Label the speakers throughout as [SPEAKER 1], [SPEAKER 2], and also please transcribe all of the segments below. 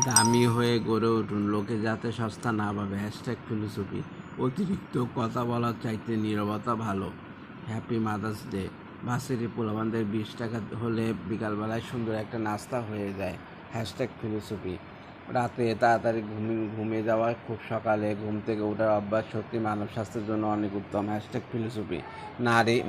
[SPEAKER 1] দামি হয়ে গড়ে উঠুন, লোকে যাতে সস্তা না ভাবে। #ফিলোসফি। অতিরিক্ত কথা বলার চাইতে নীরবতা ভালো। Happy mother's day. ভার্সিটি পোলাপানদের 20 টাকা হলে বিকালবেলায় সুন্দর একটা নাস্তা হয়ে যায়। #ফিলোসফি। রাতে তাড়াতাড়ি ঘুমিয়ে যাওয়া, খুব সকালে ঘুম থেকে ওঠার অভ্যাস সত্যি মানব স্বাস্থ্যের জন্য অনেক উত্তম। #ফিলোসফি।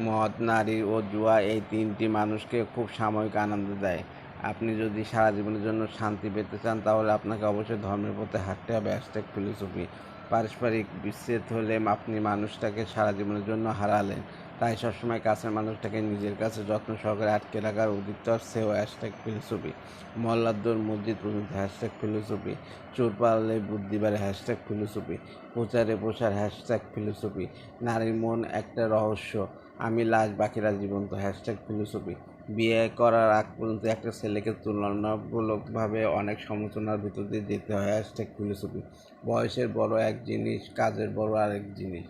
[SPEAKER 1] মদ, নারী ও জুয়া এই তিনটি মানুষকে খুব সাময়িক আনন্দ দেয়। আপনি যদি সারা জীবনের জন্য শান্তি পেতে চান, তাহলে আপনাকে অবশ্যই ধর্মের পথে হাঁটতে হবে। #ফিলোসফি। পারস্পরিক বিচ্ছেদ হলে আপনি মানুষটাকে সারা জীবনের জন্য হারালেন, তাই সবসময় কাছের মানুষটাকে নিজের কাছে যত্ন সহকারে আটকে রাখার অধিকতর সেও। #ফিলোসফি। মহল্লার দৌড় মসজিদ পর্যন্ত। #ফিলোসফি। চোর পালালে বুদ্ধি বাড়ে। #ফিলোসফি। প্রচারে প্রসার। #ফিলোসফি। নারীর মন একটা রহস্য, আমি লাশ বাকিরা জীবন্ত। #ফিলোসফি। বিয়ে করার আগ পর্যন্ত একটা ছেলেকে তুলনামূলকভাবে অনেক সমালোচনার ভিতর দিয়ে যেতে হয়। #ফিলোসফি। বয়সের বড় এক জিনিস, কাজের বড় আরেক জিনিস।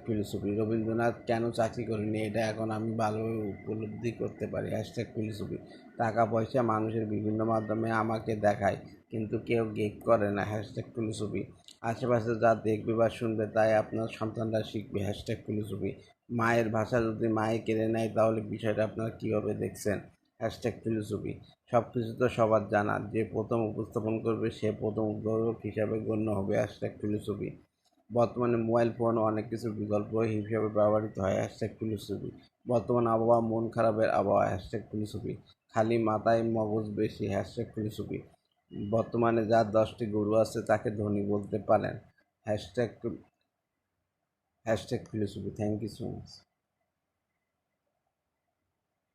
[SPEAKER 1] #ফিলোসফি। রবীন্দ্রনাথ কেন চাকরি করেনি, এটা এখন আমি ভালোভাবে উপলব্ধি করতে পারি। #ফিলোসফি। টাকা পয়সা মানুষের বিভিন্ন মাধ্যমে আমাকে দেখায়, কিন্তু কেউ গেট করে না। #ফিলোসফি। আশেপাশে যা দেখবে বা শুনবে তাই আপনার সন্তানরা শিখবে। #ফিলোসফি। মায়ের ভাষা যদি মায়ে কেড়ে নেয়, তাহলে বিষয়টা আপনারা কীভাবে দেখছেন? #ফিলোসফি। সব কিছু তো সবার জানা, যে প্রথম উপস্থাপন করবে সে প্রথম উদ্ভাবক হিসাবে গণ্য হবে। #ফিলোসফি। বর্তমানে মোবাইল ফোন অনেক কিছুর বিকল্প হিসেবে ব্যবহৃত হয়। #ফিলোসফি। বর্তমান আবহাওয়া মন খারাপের আবহাওয়া। #ফিলোসফি। খালি মাথায় মগজ বেশি। #ফিলোসফি। বর্তমানে যার 10টি গরু আছে তাকে ধনী বলতে পারেন। Hashtag philosophy. Thank you so much.